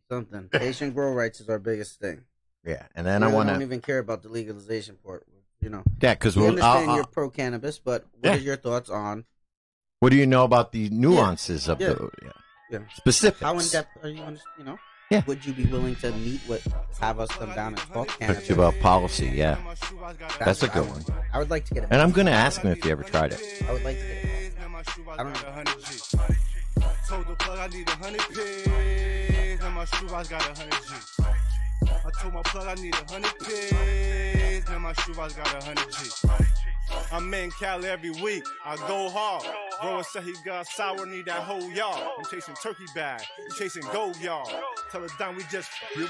something. Patient grow rights is our biggest thing. Yeah, and then I want to. don't even care about the legalization part. Yeah, because we understand you're pro cannabis, but what are your thoughts on? What do you know about the nuances of the specifics? How in depth are you? Yeah. Would you be willing to meet have us come down and talk cannabis? About policy, yeah. That's a good one. I would like to get it. And I'm going to ask him if he ever tried it. I would like to get it. I don't know. Told the plug I need 100 pigs, and my shoebox got 100 G. I told my plug I need 100 pigs, and my shoebox got 100 G. I'm in Cali every week, I go hard. Grower said he got sour, need that whole yard. I'm chasing turkey bag, I'm chasing gold yard. Tell the down we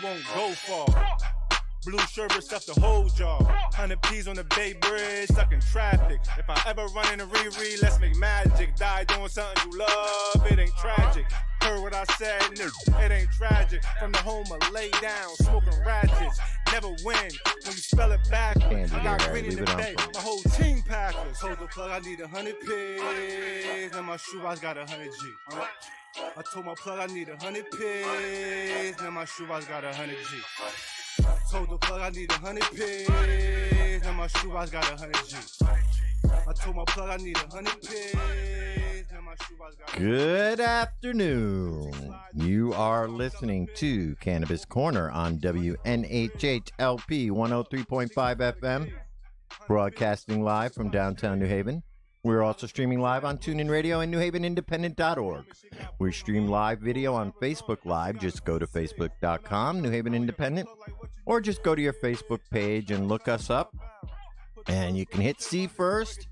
won't go far. Blue sherbet stuff the whole jar. 100 P's on the Bay Bridge, stuck in traffic. If I ever run into Riri, let's make magic. Die doing something you love, it ain't tragic. Heard what I said, it ain't tragic. From the home of lay down, smoking ratchets. Never win when you spell it backwards. I got green in the bay, my whole team packers. Hold the plug, I need 100 pigs, and my shoebox got 100 G. I told my plug I need 100 pigs, and my shoebox got 100 G. Told the plug I need 100 pigs, and my shoebox got 100 G. I told my plug I need 100 pigs, and my shoebox got 100 G. Good afternoon. You are listening to Cannabis Corner on WNHHLP 103.5 FM, broadcasting live from downtown New Haven. We're also streaming live on TuneIn Radio and NewHavenIndependent.org. We stream live video on Facebook Live. Just go to Facebook.com, New Haven Independent, or just go to your Facebook page and look us up. And you can hit see first,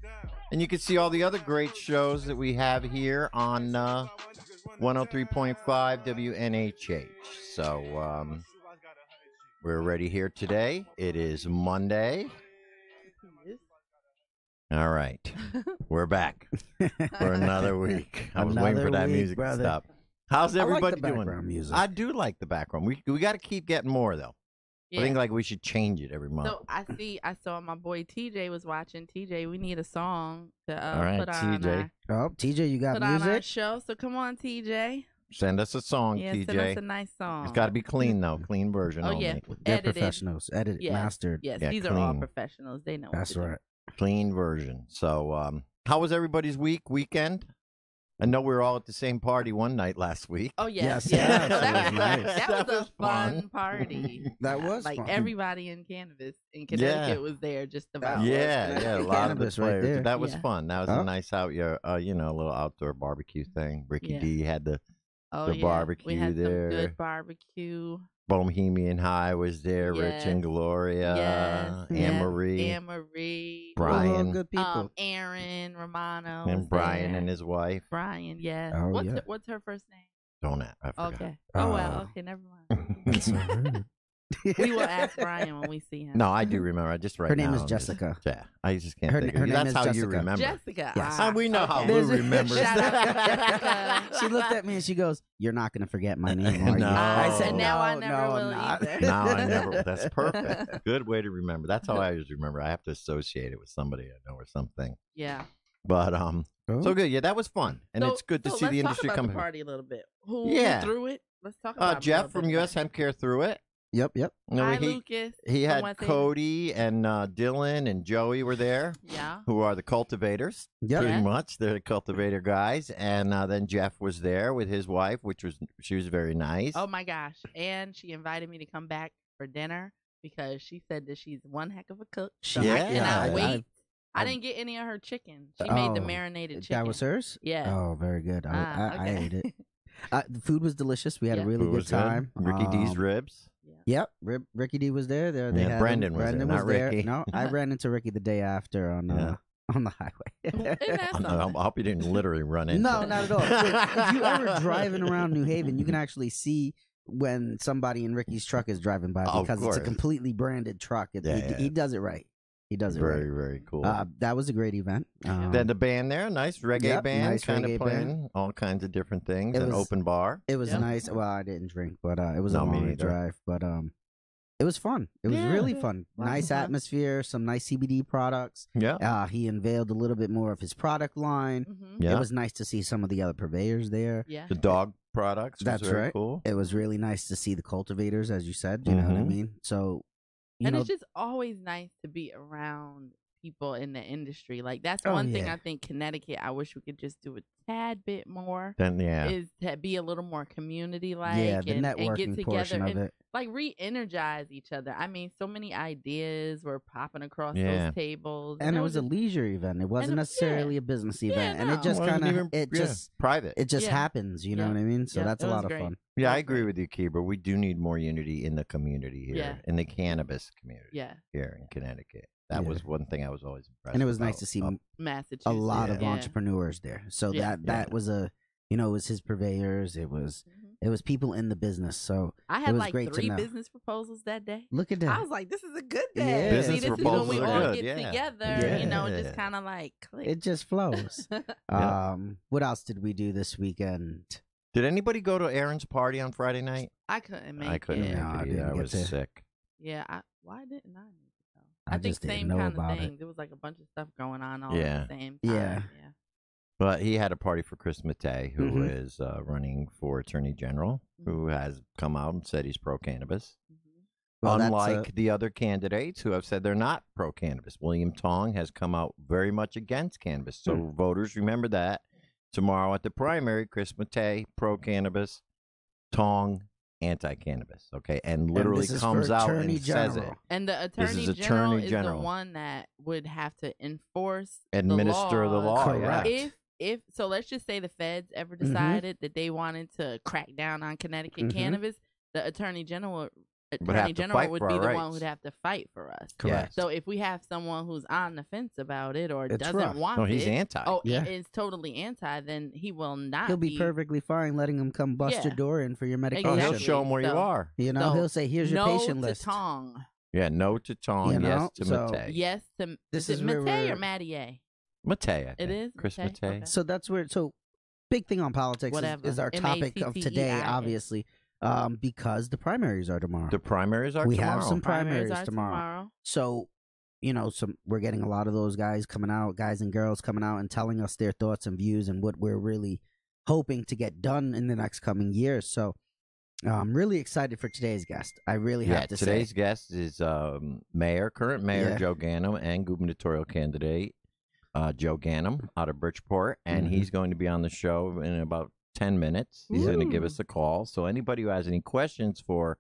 and you can see all the other great shows that we have here on 103.5 WNHH. So we're ready here today. It is Monday. All right. We're back for another week. I was waiting for that music to stop. How's everybody doing? Music. I do like the background. We got to keep getting more, though. Yeah. I think we should change it every month. So I saw my boy TJ was watching. TJ, we need a song to put on TJ. TJ, you got put music? on our show. So come on, TJ. Send us a song, TJ. Send us a nice song. It's got to be clean, though. Clean version only. Yeah. They're professionals. Edited, mastered. Yes, these are all professionals. They know That's right. Clean version. So, how was everybody's weekend? I know we were all at the same party one night last week. Oh, yes. Yeah. that was nice. That was a fun party. That was like fun. Everybody in Cannabis in Connecticut was there just about. Yeah, a lot of the players. Right there. That was fun. That was a nice a little outdoor barbecue thing. Ricky D had the barbecue we had there. Some good barbecue. Bohemian High was there. Rich and Gloria. Anne-Marie. Brian. Good people. Aaron Romano. And Brian and his wife. Brian, yes. Oh, what's her first name? Don't I forgot. Okay. Oh, well. Okay, never mind. We will ask Brian when we see him. No, I do remember. I just Her name is Jessica. I just can't think of her it. name That's is how Jessica. you remember. Jessica. Yes. We know how Lou remembers. Shout out Jessica. She looked at me and she goes, "You're not going to forget my name, are you?" No. I said, And "No, now I never no, will I'm not." either. No, I never. That's perfect. Good way to remember. That's how I always remember. I have to associate it with somebody I know or something. Yeah. But so good. Yeah, that was fun, and it's good to see the industry come. come. Let's talk about the party a little bit. Who threw it? Let's talk about Jeff from US Hemp Care threw it. Yep. Hi, Lucas. He had Cody and Dylan and Joey were there. Yeah. Who are the cultivators? Yep. Pretty much, they're the cultivator guys. And then Jeff was there with his wife, she was very nice. Oh my gosh! And she invited me to come back for dinner because she said that she's one heck of a cook. So I cannot wait. I didn't get any of her chicken. She made the marinated chicken. That was hers? Yeah. Oh, very good. I ate it. The food was delicious. We had a really Food good time. Good. Ricky D's ribs. Yep, Ricky D was there. They had Brendan was there, not there. Ricky. No, I ran into Ricky the day after on the highway. I hope you didn't literally run into No, not at all. If you ever driving around New Haven, you can actually see when somebody in Ricky's truck is driving by because it's a completely branded truck. He does it right. He does it very, very cool. That was a great event. Then the band there, nice reggae band, nice kind of reggae playing band. all kinds of different things. An open bar. It was nice. Well, I didn't drink, but it was a long drive. But It was fun. It was really fun. Nice atmosphere, some nice CBD products. Yeah. He unveiled a little bit more of his product line. Yeah. It was nice to see some of the other purveyors there. Yeah. The dog products. That's was very right. Cool. It was really nice to see the cultivators, as you said. You know what I mean? So, it's just always nice to be around people in the industry. Like, that's one thing I think Connecticut, I wish we could just do a tad bit more. Is to be a little more community-like. Yeah, the and networking get together portion of it. Like, re-energize each other. I mean, so many ideas were popping across those tables. And it was a leisure event. It wasn't necessarily a business event. And it just kind of, just private. It just happens, you know what I mean? So that's a lot of fun. Yeah, I agree with you, Kebra. We do need more unity in the community here, in the cannabis community here in Connecticut. That was one thing I was always impressed. And it was nice to see Massachusetts. a lot of entrepreneurs there. So that was it was his purveyors. It was people in the business. So I had it was like great 3 business proposals that day. Look at that. I was like, this is a good day. Yeah. Business this is proposals when we are all good. get together. You know, it just kind of like click. It just flows. What else did we do this weekend? Did anybody go to Aaron's party on Friday night? I couldn't make it. I couldn't make it either. I was sick. Yeah. Why didn't I make it though? I think just didn't same know kind about of thing. it. There was like a bunch of stuff going on all at the same time. Yeah. But he had a party for Chris Mattei, who is running for Attorney General, who has come out and said he's pro-cannabis. Well, unlike the other candidates who have said they're not pro-cannabis. William Tong has come out very much against cannabis. So voters remember that. Tomorrow at the primary, Chris Mattei, pro-cannabis, Tong, anti-cannabis. Okay, and literally comes out and says it. And the Attorney General is the one that would have to administer the law. Correct. If so, let's just say the feds ever decided that they wanted to crack down on Connecticut cannabis, the Attorney General would be the one who'd have to fight for us. Correct. So if we have someone who's on the fence about it or doesn't want it, he's anti. Is totally anti, then he will not. He'll be perfectly fine letting him come bust your door in for your medication. He'll show him where you are. You know, he'll say, "Here's your patient list." No to Tong. Yeah, no to Tong. Yes to Mattei. Yes to. This is Mattei or Mattier? Mattei. It is Chris Mattei. Okay. So that's where. So big thing on politics is our topic of today, obviously. Because the primaries are tomorrow. The primaries are tomorrow. We tomorrow. have some primaries tomorrow. So, we're getting a lot of those guys and girls coming out and telling us their thoughts and views and what we're really hoping to get done in the next coming years. So, I'm really excited for today's guest. I really have to say. Today's guest is current mayor Joe Ganim and gubernatorial candidate Joe Ganim out of Bridgeport. And he's going to be on the show in about 10 minutes. He's going to give us a call. So anybody who has any questions for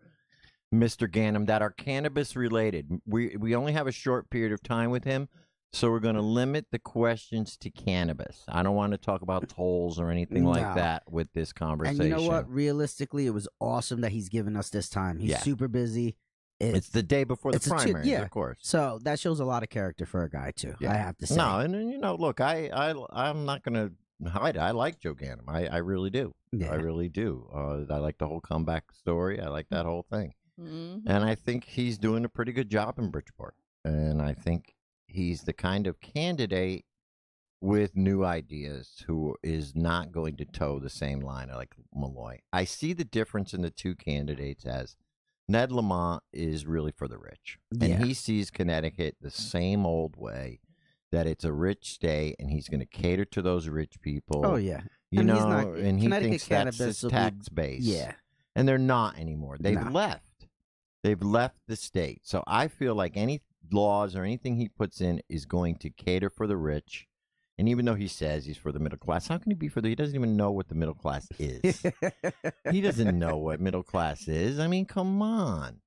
Mr. Ganim that are cannabis related, we only have a short period of time with him, so we're going to limit the questions to cannabis. I don't want to talk about tolls or anything like that with this conversation. And you know what? Realistically, it was awesome that he's given us this time. He's super busy. It's the day before the primaries, of course. So that shows a lot of character for a guy, too, I have to say. No, and look, I'm not going to hide. I like Joe Ganim. I really do. I really do. I like the whole comeback story. I like that whole thing. And I think he's doing a pretty good job in Bridgeport. And I think he's the kind of candidate with new ideas who is not going to toe the same line like Malloy. I see the difference in the two candidates as Ned Lamont is really for the rich. And he sees Connecticut the same old way. That it's a rich state, and he's going to cater to those rich people. Oh, yeah. And he thinks that's his tax base. Yeah. And they're not anymore. They've left. They've left the state. So I feel like any laws or anything he puts in is going to cater for the rich. And even though he says he's for the middle class, how can he be for he doesn't even know what the middle class is. He doesn't know what middle class is. I mean, come on.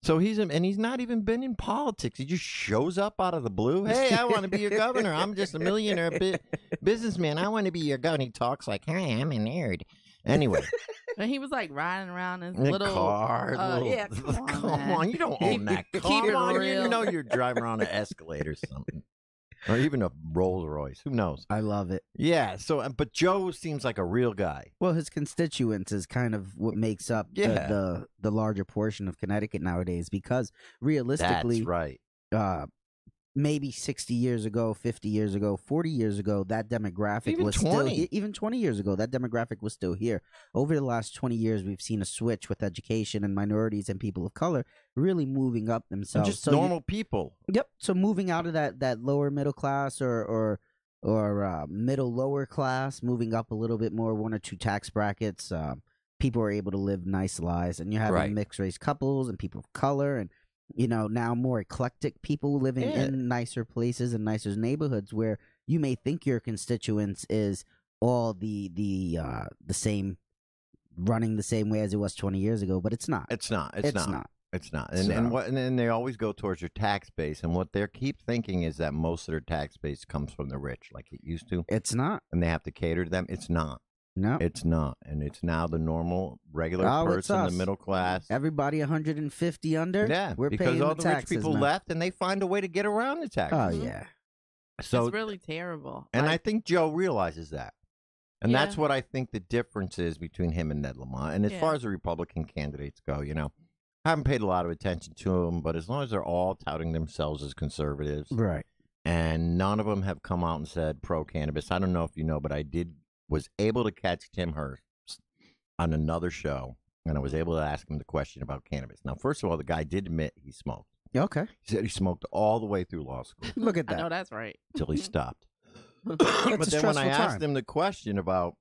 So he's not even been in politics. He just shows up out of the blue. Hey, I want to be your governor. I'm just a millionaire businessman. I want to be your governor. He talks like, hey, I'm a nerd. Anyway. And he was like riding around his little car. Come on, you don't own that car. Come on, you know you're driving around an Escalade or something. Or even a Rolls Royce. Who knows? I love it. Yeah. So, but Joe seems like a real guy. Well, his constituents is kind of what makes up the larger portion of Connecticut nowadays. Because realistically, that's right. maybe 60 years ago, 50 years ago, 40 years ago, that demographic even was 20. still, even 20 years ago, that demographic was still here. Over the last 20 years, we've seen a switch with education and minorities and people of color really moving up themselves. And just normal people. Yep. So moving out of that lower middle class or middle lower class, moving up a little bit more, 1 or 2 tax brackets. People are able to live nice lives, and you're having mixed race couples and people of color, and now more eclectic people living in nicer places and nicer neighborhoods where you may think your constituents is all the same, running the same way as it was 20 years ago, but it's not. It's not. And So- and they always go towards your tax base, and what they keep thinking is that most of their tax base comes from the rich, like it used to, It's not. and they have to cater to them. It's not. No. It's not, and it's now the normal, regular Oh, it's person, the us. middle class. Everybody 150 under. Yeah, we're because paying all the the rich taxes people now. left, and they find a way to get around the taxes. Oh yeah. So, it's really terrible. and Like, I think Joe realizes that, and that's Yeah. what I think the difference is between him and Ned Lamont. And as Yeah. far as the Republican candidates go, I haven't paid a lot of attention to them, but as long as they're all touting themselves as conservatives, Right. and none of them have come out and said pro cannabis. I don't know if you know, but I was able to catch Tim Hurst on another show, and I was able to ask him the question about cannabis. Now, first of all, the guy did admit he smoked. Okay. He said he smoked all the way through law school Look at I know that. that's right. until he stopped. It's But a then when stressful I asked time. him the question about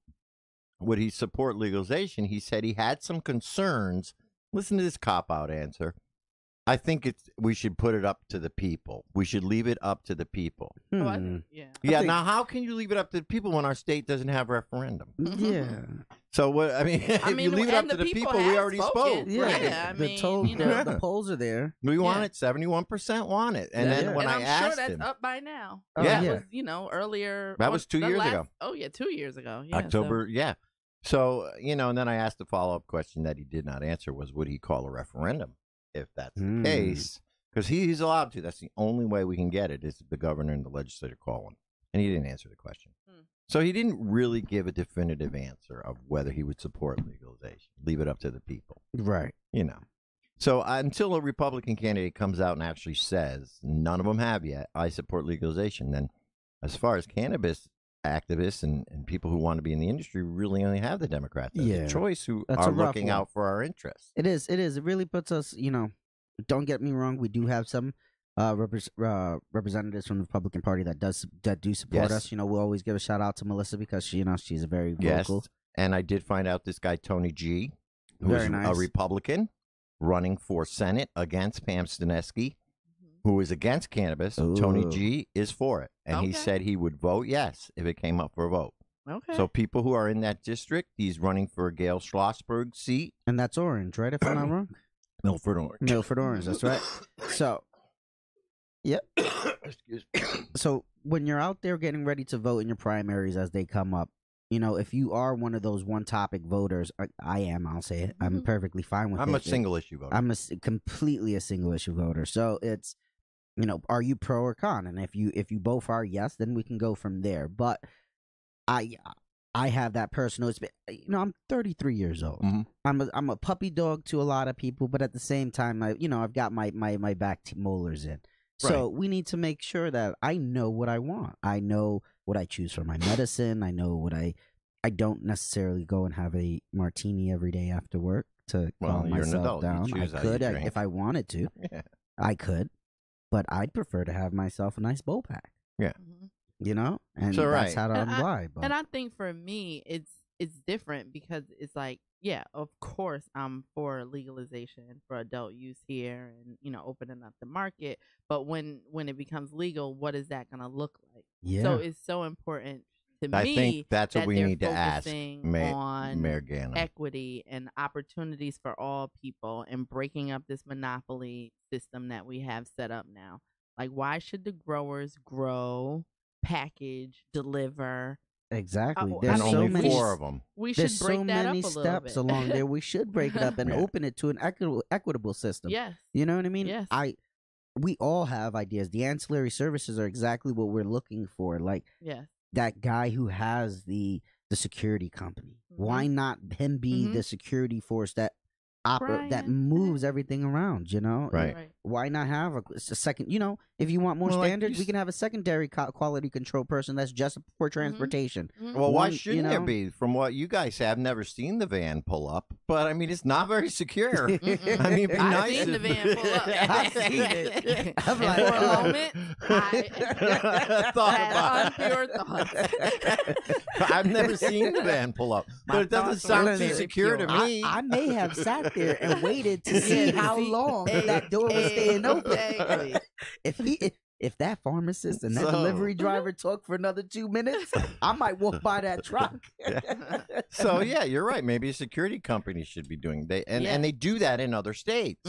would he support legalization, he said he had some concerns. Listen to this cop-out answer. I think we should put it up to the people. We should leave it up to the people. Oh, I Hmm. think, yeah. Yeah, think- now how can you leave it up to the people when our state doesn't have referendum? Yeah. So what? I mean, if you leave it up and to the people, we have already spoken. spoke. Yeah. Right. Yeah, I the, mean, the polls are there. We want Yeah. it. 71% want it. And Yeah. then when and I I'm sure asked that's him, up by now. Oh, Yeah. That was, earlier. That was 2 years ago. Oh, yeah, 2 years ago. Yeah, October, yeah. So, and then I asked the follow-up question that he did not answer was, would he call a referendum if that's the case? Because he's allowed to. That's the only way we can get it is the governor and the legislature call him. And he didn't answer the question. So he didn't really give a definitive answer of whether he would support legalization. Leave it up to the people. Right. So until a Republican candidate comes out and actually says, none of them have yet, I support legalization, then as far as cannabis activists and people who want to be in the industry, we really only have the Democrats as a choice who That's are a rough looking one. out for our interests. It is. It really puts us, don't get me wrong, we do have some representatives from the Republican Party that do support Yes. us. We'll always give a shout out to Melissa because she's a very Yes. vocal. And I did find out this guy, Tony G., who's Very nice. a Republican running for Senate against Pam Stanesky, who is against cannabis. Tony Ooh. G is for it. And he Okay. said he would vote yes if it came up for a vote. Okay. So people who are in that district, he's running for Gail Schlossberg's seat. And that's orange, right? If I'm not wrong. Milford Orange. Milford Orange, that's right. So, yep. Excuse me. So when you're out there getting ready to vote in your primaries as they come up, if you are one of those one-topic voters, I am. I'll say it. I'm perfectly fine with it. I'm a single issue voter. I'm completely a single issue voter. So it's, are you pro or con? And if you both are yes, then we can go from there. But I have that personal. I'm 33 years old. Mhm. I'm a puppy dog to a lot of people, but at the same time, I've got my back molars in. So we need to make sure that I know what I want. I know what I choose for my medicine. I know what I don't necessarily go and have a martini every day after work to calm you're an myself adult. You down. I choose how you could drink. if I wanted to. Yeah. I could, but I'd prefer to have myself a nice bowl pack. Yeah. And So, that's right. how I'm why. And I think for me, it's different because it's like, yeah, of course, I'm for legalization for adult use here and opening up the market. But when it becomes legal, what is that going to look like? Yeah. So it's so important to I me. think that's what that we they're need to ask focusing Mayor on Gannon. equity and opportunities for all people and breaking up this monopoly system that we have set up now. Like, why should the growers grow, package, deliver? Exactly. I There's And mean, so only many 4 of them. We should There's break so that many up a little steps bit. along there. We should break it up and Yeah. open it to an equitable system. Yes. You know what I mean? Yes. We all have ideas. The ancillary services are exactly what we're looking for. Like Yes. that guy who has the security company. Mm-hmm. Why not him be the security force that that moves everything around, you know? Right. Why not have a second, you know, if you want more standards, we can have a secondary quality control person that's just for transportation. Well, why shouldn't there be? From what you guys say, I've never seen the van pull up, but I mean, it's not very secure. I mean, it'd be nice. I've seen the van pull up. I've seen it. I'm like, for a moment, I thought unpure thoughts. I've never seen the van pull up, but it doesn't sound too secure to me. I may have sat there and waited to see how long that door was staying open. If that pharmacist and that delivery driver talk for another 2 minutes, I might walk by that truck. So yeah, you're right. Maybe a security company should be doing and they do that in other states.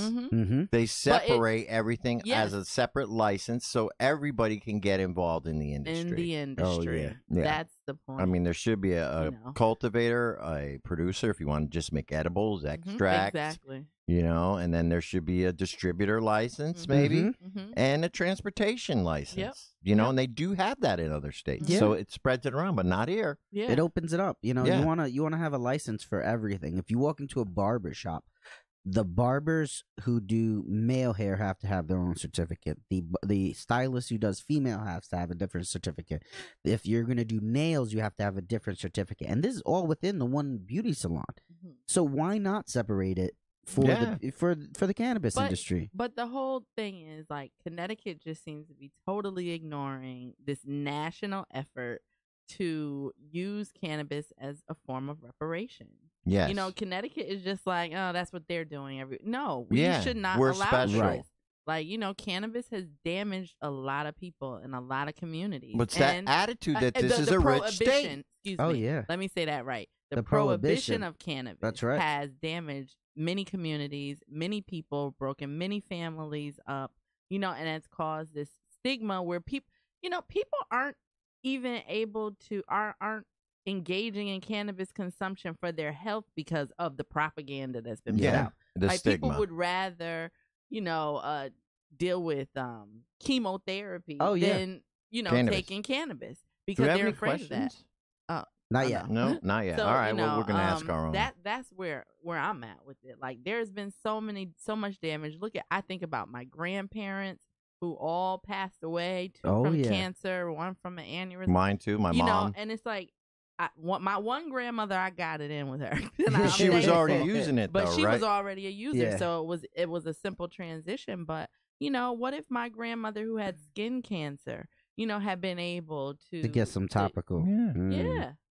They separate everything as a separate license, so everybody can get involved in the industry. Oh, yeah. That's the point. I mean, there should be a cultivator, a producer, if you want to just make edibles, extracts. Exactly. You know, and then there should be a distributor license, maybe, and a transportation license. You know, and they do have that in other states, so it spreads it around, but not here. It opens it up. You know, you wanna have a license for everything. If you walk into a barber shop, the barbers who do male hair have to have their own certificate. The stylist who does female has to have a different certificate. If you're gonna do nails, you have to have a different certificate, and this is all within the one beauty salon. So why not separate it? For the cannabis industry. But the whole thing is, like, Connecticut just seems to be totally ignoring this national effort to use cannabis as a form of reparation. Yes. You know, Connecticut is just like, oh, that's what they're doing. No, we should not we're allow special. this. Like, you know, cannabis has damaged a lot of people in a lot of communities. But that attitude that this is a rich state. Excuse me. Let me say that right. The prohibition of cannabis has damaged many communities, many people, broken many families up, you know, and it's caused this stigma where people aren't even able to, aren't engaging in cannabis consumption for their health because of the propaganda that's been put out. The stigma. People would rather, you know, deal with chemotherapy than, you know, taking cannabis because they're afraid of that. Not yet. No, not yet. So, all right, well, we're going to ask our own. That's where I'm at with it. Like, there's been so much damage. I think about my grandparents who all passed away, two from cancer, one from an aneurysm. Mine too, my mom. You know, and it's like, my one grandmother, I got it in with her. She was already using it, though, but she right? was already a user, so it was a simple transition. But, you know, what if my grandmother who had skin cancer, you know, had been able to get some topical?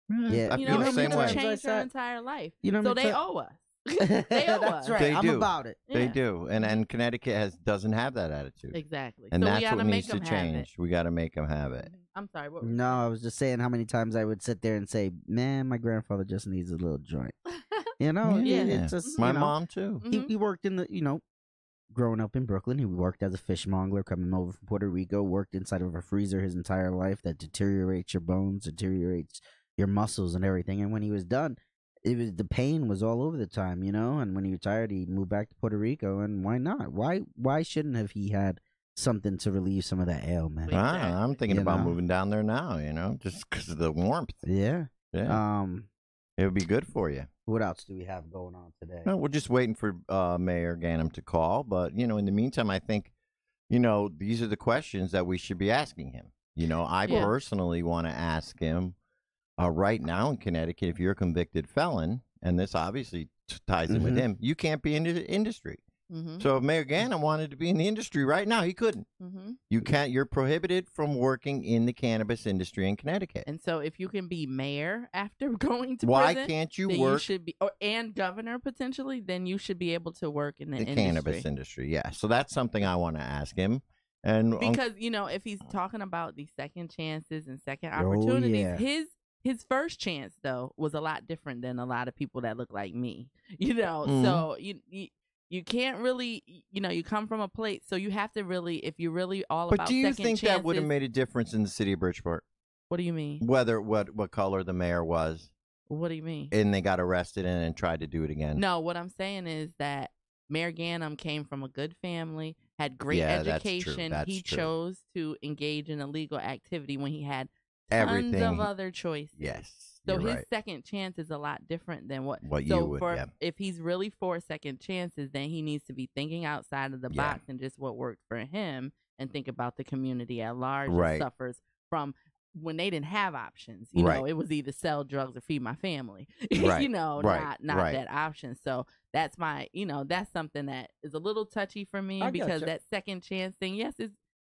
Yeah, you know, the same way. Changed her entire life. You know, so they owe us. They owe us. That's right. They I'm do. about it. They do, and Connecticut doesn't have that attitude. Exactly. And so that's what needs to change. We got to make them have it. I'm sorry. What no, I was just saying how many times I would sit there and say, "Man, my grandfather just needs a little joint." You know, it's just my mom too. He worked in the, you know, growing up in Brooklyn, he worked as a fishmonger, coming over from Puerto Rico, worked inside of a freezer his entire life that deteriorates your bones, deteriorates your muscles and everything. And when he was done, the pain was all over the time, you know. And when he retired, he moved back to Puerto Rico. And why not? Why shouldn't have he had something to relieve some of that ailment? I'm thinking about moving down there now, you know, just because of the warmth. Yeah. It would be good for you. What else do we have going on today? No, we're just waiting for Mayor Ganem to call. But, you know, in the meantime, I think, you know, these are the questions that we should be asking him. You know, I personally want to ask him right now in Connecticut, if you're a convicted felon, and this obviously ties in with him, you can't be in the industry. So if Mayor Ganem wanted to be in the industry right now, he couldn't. You can't. You're prohibited from working in the cannabis industry in Connecticut. And so if you can be mayor after going to why prison, can't you then work? You should be, and governor potentially, then you should be able to work in the cannabis industry. Yeah. So that's something I want to ask him. And because, you know, if he's talking about these second chances and second opportunities, his first chance, though, was a lot different than a lot of people that look like me. You know, so you can't really, you know, you come from a place, so you have to really, if you're really all about second chances. But do you think that would have made a difference in the city of Bridgeport? What do you mean? Whether what color the mayor was. What do you mean? And they got arrested and then tried to do it again. No, what I'm saying is that Mayor Ganem came from a good family, had great education. He chose to engage in illegal activity when he had tons of other choices. Yes. So his second chance is a lot different than what you would. If he's really for second chances, then he needs to be thinking outside of the box and just what worked for him, and think about the community at large that suffers from when they didn't have options. You know, it was either sell drugs or feed my family. You know, not that option. So that's that's something that is a little touchy for me, because that second chance thing,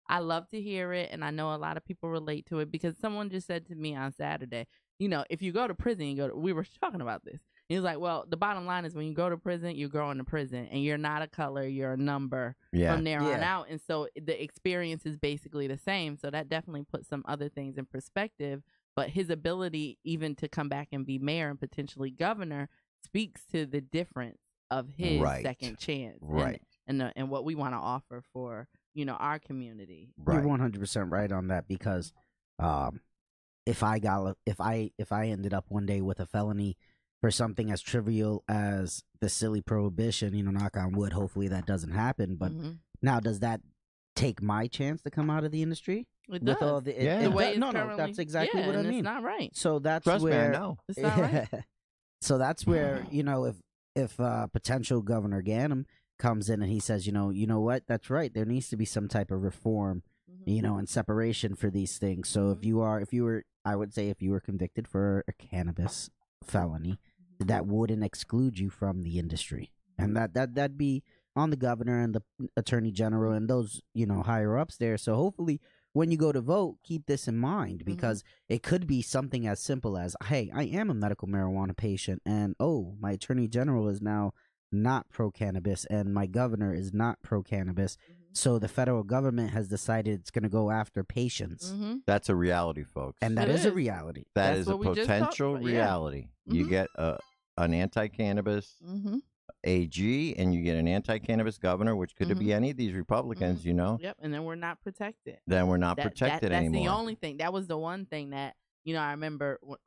I love to hear it, and I know a lot of people relate to it, because someone just said to me on Saturday, if you go to prison, we were talking about this. He was like, well, the bottom line is when you go to prison, you're going to prison, and you're not a color, you're a number from there on out. And so the experience is basically the same. So that definitely puts some other things in perspective. But his ability even to come back and be mayor and potentially governor speaks to the difference of his second chance. And what we want to offer for, our community. You're 100% right on that, because if I ended up one day with a felony for something as trivial as the silly prohibition, knock on wood, hopefully that doesn't happen. But now, does that take my chance to come out of the industry? It does. All that's exactly what I mean. It's not right. So that's Trust where me, I know. It's not right. So that's where if potential Governor Ganim comes in and he says, you know what, that's right, there needs to be some type of reform, and separation for these things. So if you were, I would say, if you were convicted for a cannabis felony, that wouldn't exclude you from the industry, and that'd be on the governor and the attorney general and those higher ups there. So hopefully when you go to vote, keep this in mind, because it could be something as simple as, hey, I am a medical marijuana patient, and my attorney general is now not pro-cannabis and my governor is not pro-cannabis. So the federal government has decided it's going to go after patients. That's a reality, folks. And that is a reality. That is a potential reality. You get an anti-cannabis AG, and you get an anti-cannabis governor, which could be any of these Republicans, Yep, and then we're not protected. Then we're not that's protected anymore. That's the only thing. That was the one thing that, I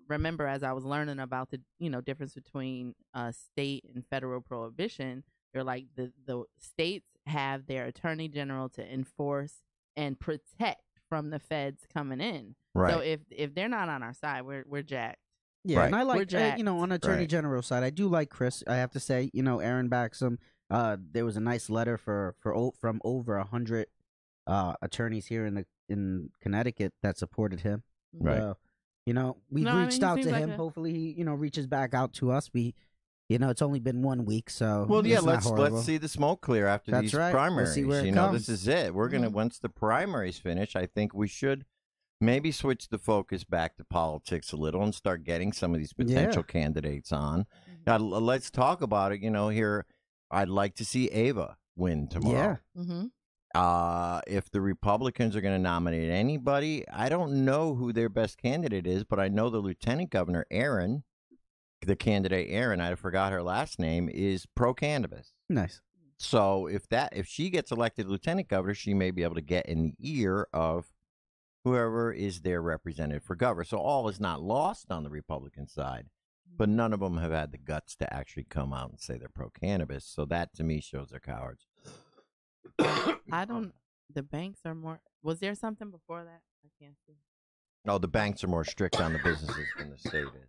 remember as I was learning about the, difference between state and federal prohibition. They're like the states have their attorney general to enforce and protect from the feds coming in. Right. So if they're not on our side, we're jacked. Yeah, and I like, on attorney general side, I do like Chris. I have to say, Aaron Baxham. There was a nice letter from over 100 attorneys here in Connecticut that supported him. Right. We've reached out to him. Hopefully, he reaches back out to us. It's only been 1 week, so let's see the smoke clear after these primaries. We'll see where it comes. This is it. We're gonna once the primaries finish, I think we should maybe switch the focus back to politics a little and start getting some of these potential candidates on. Let's talk about it. Here, I'd like to see Ava win tomorrow. Yeah. If the Republicans are going to nominate anybody, I don't know who their best candidate is, but I know the Lieutenant Governor, Aaron, the candidate Aaron, I forgot her last name, is pro-cannabis. Nice. So if she gets elected Lieutenant Governor, she may be able to get in the ear of whoever is their representative for governor. So all is not lost on the Republican side, but none of them have had the guts to actually come out and say they're pro-cannabis. So that, to me, shows they're cowards. The banks are more, was there something before that? I can't see. No, the banks are more strict on the businesses than the state is.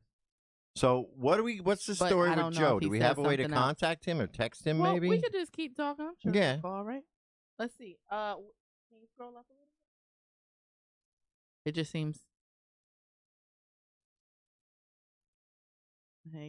So what's the story with Joe? Do we have a way to contact him or text him maybe? We could just keep talking. I'm sure yeah. All right. Let's see. Can you scroll up a little bit? It just seems.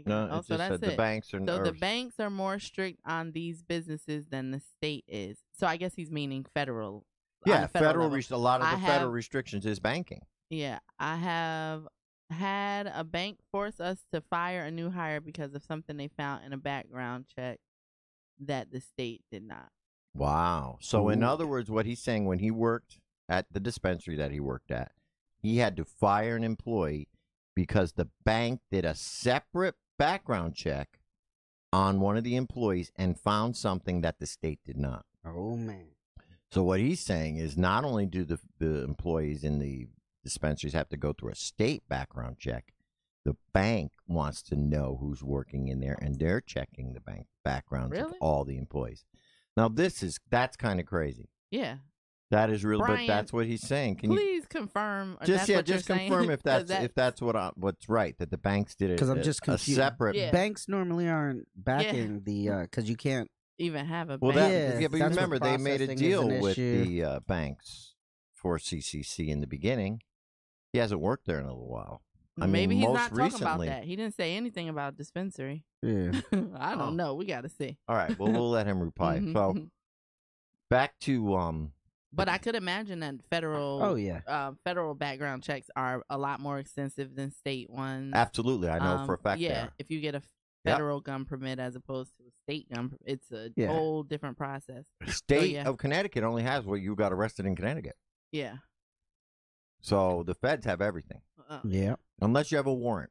No, so that's it. The banks are. So the banks are more strict on these businesses than the state is. So I guess he's meaning federal. Yeah, federal. A lot of the federal restrictions is banking. Yeah, I have had a bank force us to fire a new hire because of something they found in a background check that the state did not. Wow. So in other words, what he's saying, when he worked at the dispensary that he worked at, he had to fire an employee because the bank did a separate background check on one of the employees and found something that the state did not. Oh, man. So what he's saying is not only do the employees in the dispensaries have to go through a state background check, the bank wants to know who's working in there, and they're checking the bank backgrounds of all the employees. Now, that's kind of crazy. Yeah. That is real, but that's what he's saying. Can please confirm? Just confirm if that's what's right, that the banks did it. Because I'm just confused. A separate banks normally aren't backing the because you can't even have a bank. Well, but remember they made a deal with the banks for CCC in the beginning. He hasn't worked there in a little while. Maybe he's not talking about that. He didn't say anything about dispensary. Yeah, I don't know. We got to see. All right, well we'll let him reply. So back to But I could imagine that federal background checks are a lot more extensive than state ones. Absolutely, I know for a fact. Yeah, if you get a federal gun permit as opposed to a state gun, it's a whole different process. State of Connecticut only has what you got arrested in Connecticut. Yeah. So the feds have everything. Yeah. Unless you have a warrant.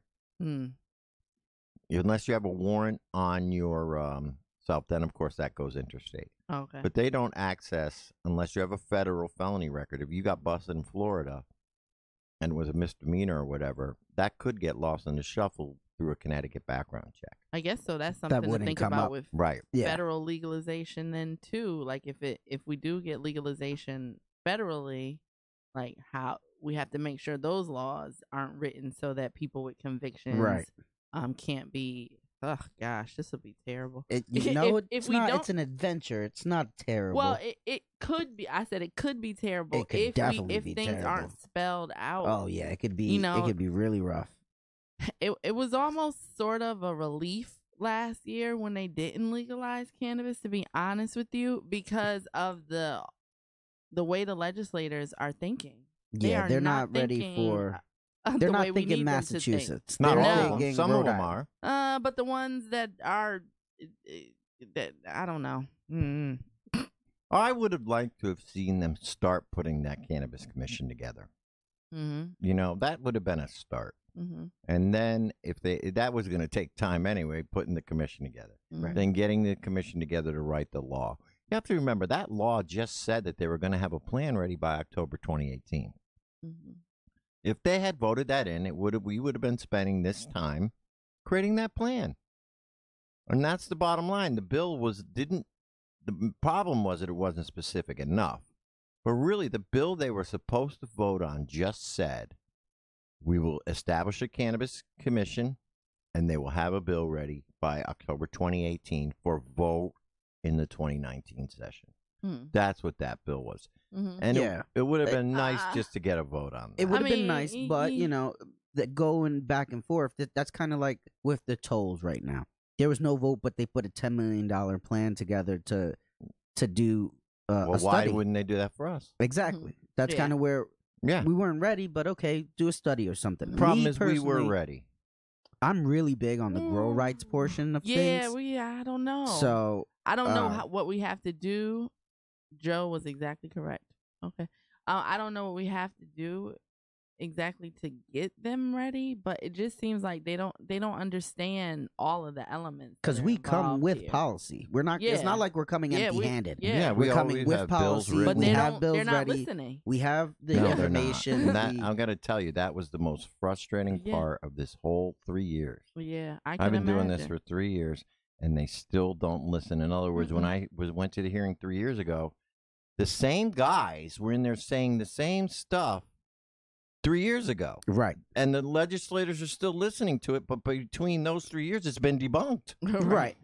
Unless you have a warrant on your self, then of course that goes interstate. Okay. But they don't access unless you have a federal felony record. If you got busted in Florida and it was a misdemeanor or whatever, that could get lost in the shuffle through a Connecticut background check. I guess so. That's something to think about with federal legalization then too. Like if we do get legalization federally, like how we have to make sure those laws aren't written so that people with convictions can't be. Oh gosh, this will be terrible. It's not. It's an adventure. It's not terrible. Well, it could be. I said it could be terrible. It could definitely be things terrible. Aren't spelled out. Oh yeah, it could be. It could be really rough. It was almost sort of a relief last year when they didn't legalize cannabis. To be honest with you, because of the way the legislators are thinking. They're not ready for. They're not thinking Massachusetts. Not all of them. Some of them are. But the ones that are, that I don't know. Mm-hmm. I would have liked to have seen them start putting that cannabis commission together. Mm-hmm. That would have been a start. Mm-hmm. And then that was going to take time anyway, putting the commission together. Mm-hmm. Then getting the commission together to write the law. You have to remember that law just said that they were going to have a plan ready by October 2018. Mm-hmm. If they had voted that in, we would have been spending this time creating that plan. And that's the bottom line. The bill the problem was that it wasn't specific enough. But really, the bill they were supposed to vote on just said, we will establish a cannabis commission, and they will have a bill ready by October 2018 for vote in the 2019 session. That's what that bill was. Mm-hmm. And it would have been nice just to get a vote on that. It would have been nice, but, that going back and forth, that's kind of like with the tolls right now. There was no vote, but they put a $10 million plan together to do a study. Why wouldn't they do that for us? Exactly. That's kind of where we weren't ready, but okay, do a study or something. Problem is we were ready. I'm really big on the grow rights portion of things. I don't know. So I don't know what we have to do. Joe was exactly correct. Okay. I don't know what we have to do exactly to get them ready, but it just seems like they don't understand all of the elements. Because we come with policy. We're not. It's not like we're coming empty-handed. We're coming with policy. But we have bills they're not ready. Listening. We have the information. I'm going to tell you, that was the most frustrating part of this whole 3 years. Yeah, I've been doing this for 3 years, and they still don't listen. In other words, when I went to the hearing 3 years ago, the same guys were in there saying the same stuff 3 years ago. Right. And the legislators are still listening to it, but between those 3 years, it's been debunked. Right.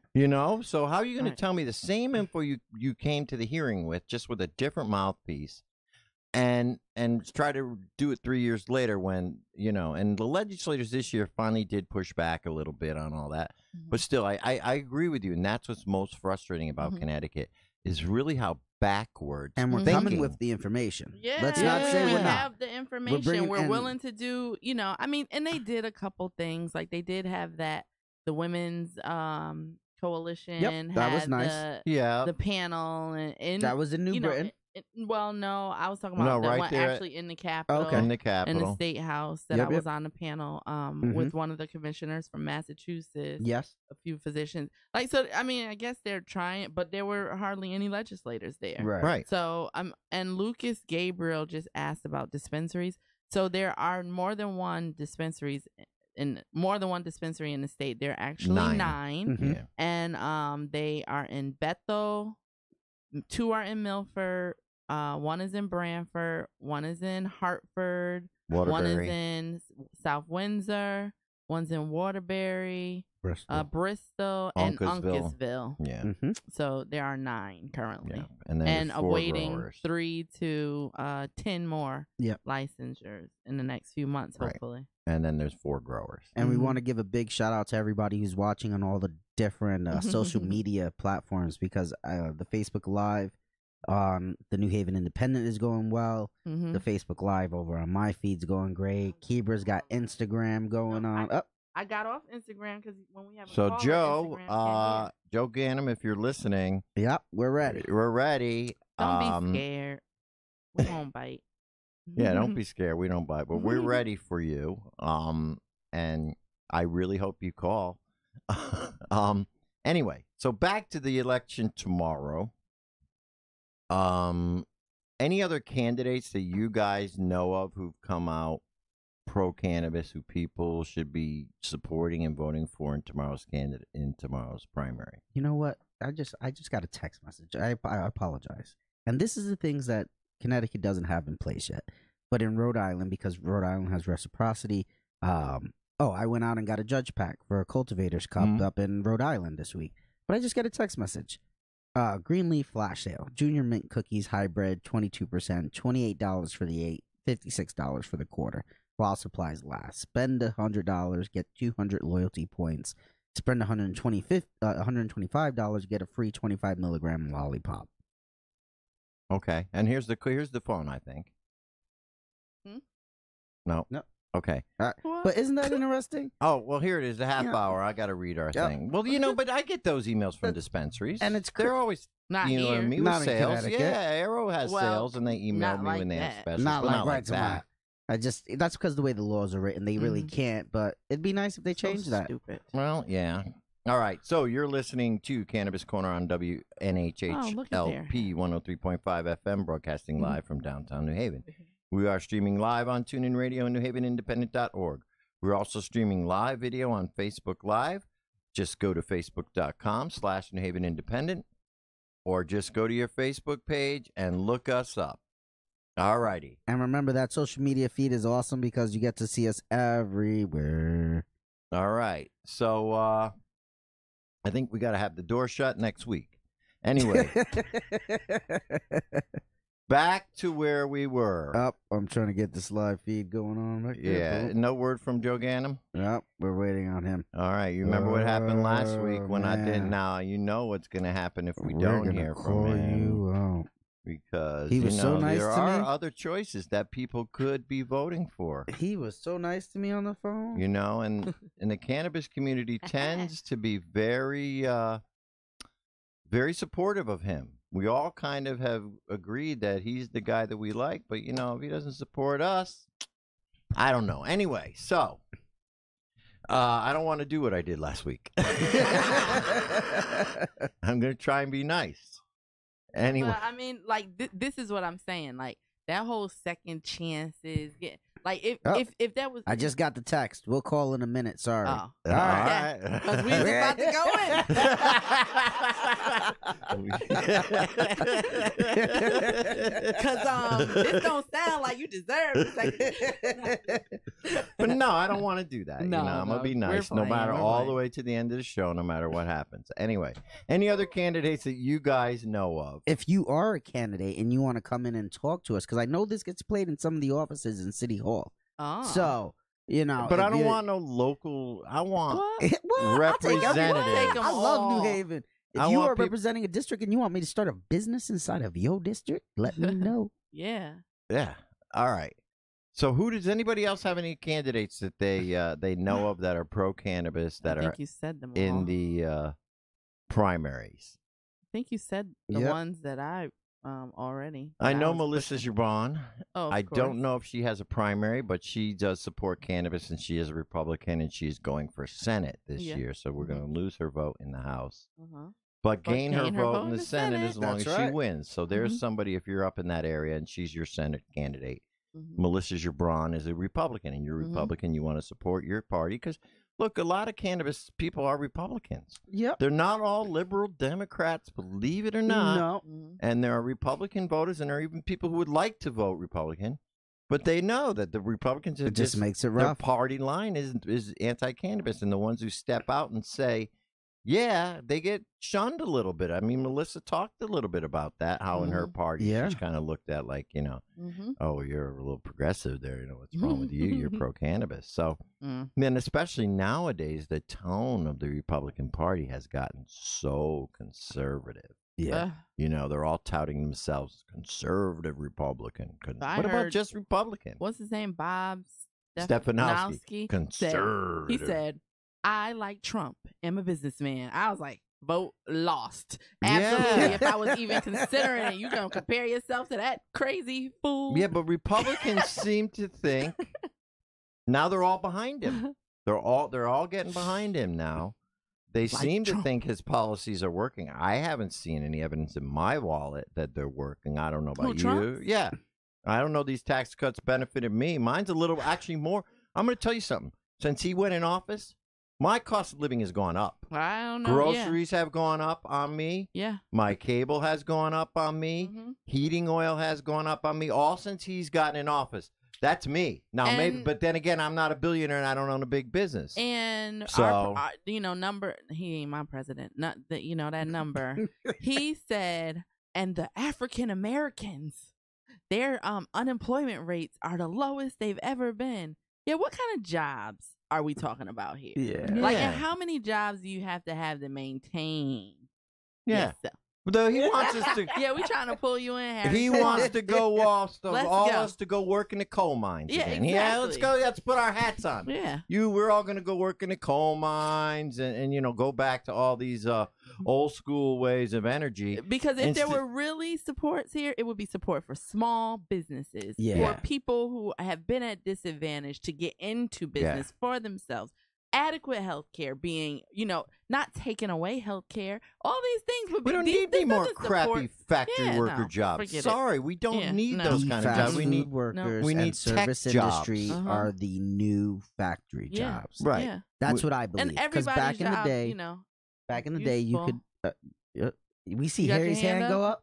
So how are you going to tell me the same info you came to the hearing with, just with a different mouthpiece, and try to do it 3 years later when, and the legislators this year finally did push back a little bit on all that. Mm-hmm. But still, I agree with you, and that's what's most frustrating about Connecticut is really how backwards. And we're coming with the information. Yeah, let's not say we're not. We have the information. We're willing to do, and they did a couple things. Like they did have the women's coalition. Yep, that was nice. The panel. And that was in New Britain. Well, no, I was talking about the one actually in the Capitol. Okay. In the Capitol. In the State House that I was on the panel with one of the commissioners from Massachusetts. Yes. A few physicians. I guess they're trying, but there were hardly any legislators there. Right. So, and Lucas Gabriel just asked about dispensaries. So there are more than one dispensary in the state. There are actually 9. Mm-hmm. And they are in Bethel. 2 are in Milford. One is in Branford. One is in Hartford. Waterbury. One is in South Windsor. One's in Waterbury, Bristol, and Uncasville. Yeah. Mm-hmm. So there are 9 currently. Yeah. And then awaiting growers. 3 to 10 more licensures in the next few months, hopefully. And then there's 4 growers. And we want to give a big shout out to everybody who's watching on all the different social media platforms, because the Facebook Live on the New Haven Independent is going well. The Facebook Live over on my feed's going great. Kebra's got Instagram going on. I got off Instagram because when we have Joe, Joe Ganem, if you're listening, we're ready. We're ready. Don't be scared. We won't bite. Yeah, don't be scared. We don't bite, but we're ready for you. And I really hope you call. Anyway, so back to the election tomorrow. Any other candidates that you guys know of who've come out pro-cannabis, who people should be supporting and voting for in tomorrow's primary? You know what? I just got a text message. I apologize. And this is the things that Connecticut doesn't have in place yet. But in Rhode Island, because Rhode Island has reciprocity, I went out and got a judge pack for a Cultivators Cup up in Rhode Island this week. But I just got a text message. Greenleaf flash sale. Junior mint cookies hybrid, 22%, $28 for the 8, $56 for the quarter, while supplies last. Spend $100, get 200 loyalty points. Spend $125, get a free 25 milligram lollipop. Okay, and here's the phone, I think. No. Okay. But isn't that interesting? Oh, well, here it is, a half hour. I got to read our thing. Well, but I get those emails from dispensaries. And they're always, not here. With not sales. Yeah, Arrow has sales, and they email me when they have specials. Not like that. That's because the way the laws are written, they really can't, but it'd be nice if they changed that. Stupid. Well, yeah. All right, so you're listening to Cannabis Corner on WNHHLP 103.5 FM, broadcasting live from downtown New Haven. We are streaming live on TuneIn Radio and NewHavenIndependent.org. We're also streaming live video on Facebook Live. Just go to facebook.com/New Haven Independent, or just go to your Facebook page and look us up. All righty. And remember, that social media feed is awesome because you get to see us everywhere. All right. So I think we got to have the door shut next week. Anyway. Back to where we were. I'm trying to get this live feed going on. Right there, no word from Joe Ganem? We're waiting on him. All right, you remember what happened last week when I didn't? Now you know what's going to happen if we don't hear from him. Because he was so nice there to are me. Other choices that people could be voting for. He was so nice to me on the phone. And the cannabis community tends to be very, very supportive of him. We all kind of have agreed that he's the guy that we like, but, if he doesn't support us, I don't know. Anyway, so I don't want to do what I did last week. I'm going to try and be nice. Anyway. But, I mean, this is what I'm saying. Like, that whole second chances, if that was... I just got the text. We'll call in a minute. Sorry. Oh. All right. Because we was about to go in. Because this don't sound like you deserve it. But no, I don't want to do that. No, I'm going to be nice no matter all the way to the end of the show, no matter what happens. Anyway, any other candidates that you guys know of? If you are a candidate and you want to come in and talk to us, because I know this gets played in some of the offices in City Hall. Oh. So, but I don't want no local. I want representative. I love New Haven. If you are representing a district and you want me to start a business inside of your district, let me know. Yeah. All right. So, does anybody else have any candidates that they know of that are pro-cannabis that are you said them in all. the primaries? I think you said the ones that I already. I know Melissa Gibran. Oh, I don't know if she has a primary, but she does support cannabis, and she is a Republican, and she's going for Senate this year. So we're going to lose her vote in the House, but gain her vote in the Senate as long as she wins. So there's somebody, if you're up in that area and she's your Senate candidate. Melissa Gibran is a Republican, and you're a Republican, you want to support your party because Look, a lot of cannabis people are Republicans. Yep. They're not all liberal Democrats, believe it or not. No. And there are Republican voters, and there are even people who would like to vote Republican. But they know that the Republicans are just makes it their rough. party line is anti-cannabis, and the ones who step out and say, yeah, they get shunned a little bit. I mean, Melissa talked a little bit about that, how in her party she's kind of looked at like, oh, you're a little progressive there. What's wrong with you? You're pro-cannabis. So then especially nowadays, the tone of the Republican Party has gotten so conservative. Yeah. They're all touting themselves conservative Republican. What about just Republican? What's his name? Bob Stefanowski. Conservative. He said, I like Trump. I'm a businessman. I was like, vote lost. Absolutely. Yeah. If I was even considering it, you gonna compare yourself to that crazy fool? Yeah, but Republicans seem to think now they're all behind him. They're all getting behind him now. They seem to think his policies are working. I haven't seen any evidence in my wallet that they're working. I don't know about you. Trump's? Yeah. I don't know these tax cuts benefited me. Mine's a little, actually more. I'm going to tell you something. Since he went in office, my cost of living has gone up. I don't know. Groceries have gone up on me. Yeah. My cable has gone up on me. Heating oil has gone up on me, all since he's gotten in office. That's me. Now, maybe, but then again, I'm not a billionaire and I don't own a big business. And, so, number, he ain't my president. Not that, that number. He said, and the African Americans, their unemployment rates are the lowest they've ever been. Yeah, what kind of jobs are we talking about here? Yeah. Like, and how many jobs do you have to maintain? Yeah. yourself? Though he wants us to. Yeah, we trying to pull you in, Harry. He wants to go off, all go. us to go work in the coal mines Yeah, again. exactly. Yeah, let's go. Let's put our hats on. Yeah. We're all going to go work in the coal mines and go back to all these old school ways of energy. Because if there were really supports here, it would be support for small businesses, for people who have been at disadvantage to get into business for themselves. Adequate health care being, not taking away health care. All these things would be. We don't need any more crappy factory worker jobs. Sorry, we don't need those kind of jobs. We need workers. We need and service industry are the new factory jobs. Right. Yeah. That's what I believe. Because back in the day, you could. We see Harry's hand go up.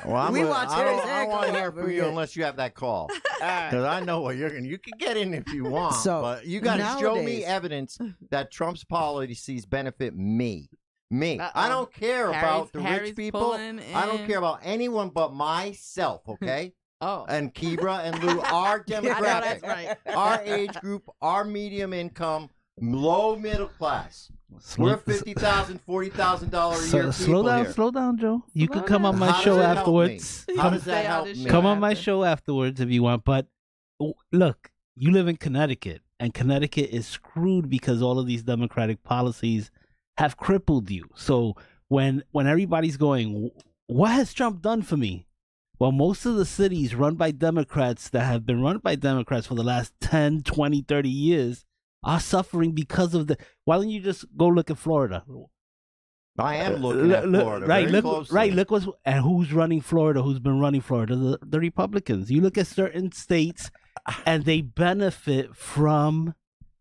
Well, I don't want to hear from you unless you have that call, because I know what you're going to. You can get in if you want, but you got to show me evidence that Trump's policies benefit me. I don't care about the rich people. I don't care about anyone but myself. Okay. And Kebra and Lou, our demographic, our age group, our medium income, low middle class. We're $50,000, $40,000 a year. Slow down, Joe. You can come on my show afterwards. How does that help me? Come on my show afterwards if you want. But look, you live in Connecticut, and Connecticut is screwed because all of these Democratic policies have crippled you. So when everybody's going, what has Trump done for me? Well, most of the cities run by Democrats that have been run by Democrats for the last 10, 20, 30 years are suffering because of the. Why don't you just go look at Florida? I am looking at Florida. Right, very closely. Look who's running Florida. Who's been running Florida? The Republicans. You look at certain states, and they benefit from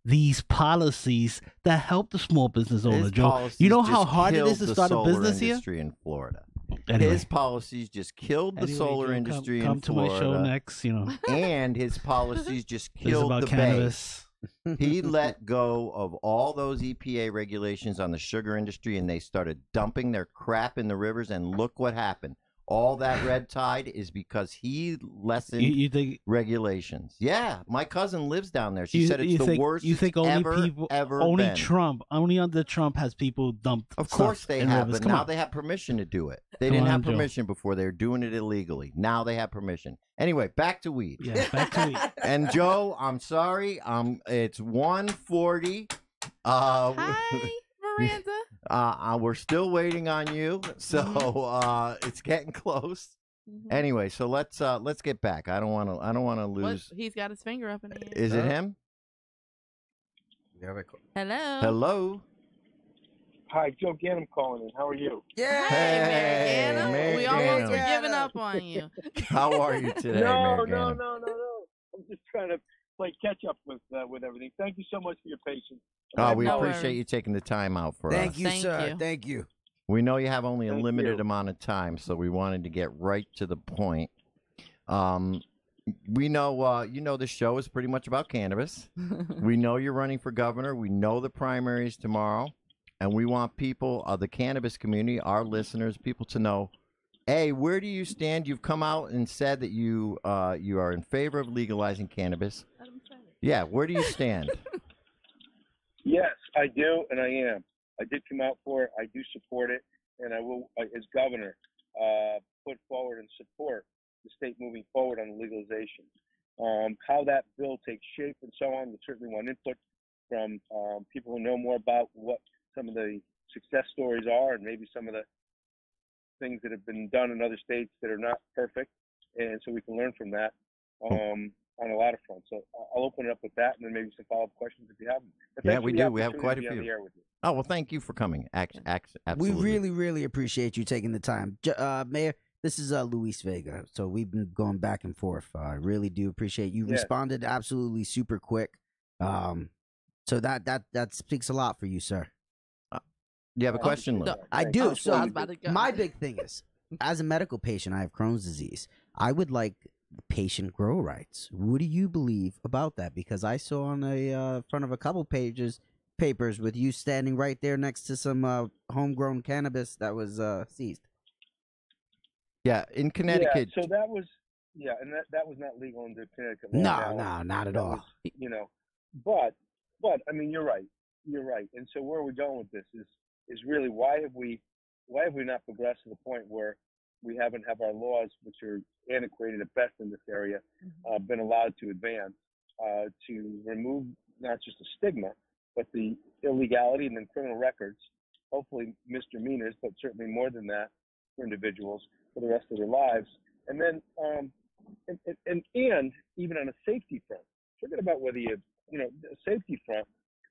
these policies that help the small business owner. Joe, you know how hard it is to start a business here. In Florida. Anyway. His policies just killed the solar industry in Florida. Come to my show next, And his policies just killed the cannabis. He let go of all those EPA regulations on the sugar industry, and they started dumping their crap in the rivers, and look what happened. All that red tide is because he lessened regulations. Yeah, my cousin lives down there. She said it's the worst ever only been. Trump, only under Trump has people dumped. Of course they have, but now they have permission to do it. They didn't have permission before. They were doing it illegally. Now they have permission. Anyway, back to weed. Yeah, back to weed. And Joe, I'm sorry. It's 1:40. Hi, Miranda. We're still waiting on you, so it's getting close. Anyway, so let's get back. I don't want to lose. He's got his finger up in the air. Is it him? Hello. Hello. Hi, Joe Gannon calling in. How are you? Yeah. Hey, Mary we almost were giving up on you. How are you today, No. Mary Gannon? I'm just trying to play catch up with everything. Thank you so much for your patience. Oh, we appreciate you taking the time out for us. Thank you, sir. Thank you. We know you have only a limited amount of time, so we wanted to get right to the point. We know, the show is pretty much about cannabis. We know you're running for governor. We know the primary is tomorrow. And we want people of the cannabis community, our listeners, people to know, A, where do you stand? You've come out and said that you are in favor of legalizing cannabis. Yeah, where do you stand? Yes, I do, and I am. I did come out for it. I do support it, and I will, as governor, put forward and support the state moving forward on the legalization. How that bill takes shape and so on, we certainly want input from people who know more about what some of the success stories are and maybe some of the things that have been done in other states that are not perfect, and so we can learn from that on a lot of fronts. So I'll open it up with that, and then maybe some follow-up questions if you have them. Yeah, we do. We have quite a few. Oh, well, thank you for coming. Absolutely. We really, really appreciate you taking the time. Mayor, this is Luis Vega. So we've been going back and forth. I really do appreciate you. Responded absolutely super quick. So that speaks a lot for you, sir. Do you have a question, Lou? I do. So my big thing is, as a medical patient, I have Crohn's disease. I would like patient grow rights. What do you believe about that? Because I saw on a front of a couple papers with you standing right there next to some homegrown cannabis that was seized. Yeah, in Connecticut. Yeah, so that was and that was not legal under Connecticut law. No, not at all. But I mean, you're right. You're right. And so where we're going with this is really why have we not progressed to the point where we haven't have our laws, which are antiquated at best in this area, been allowed to advance to remove not just the stigma, but the illegality and then criminal records, hopefully misdemeanors, but certainly more than that for individuals for the rest of their lives. And then, and even on a safety front, forget about whether a safety front,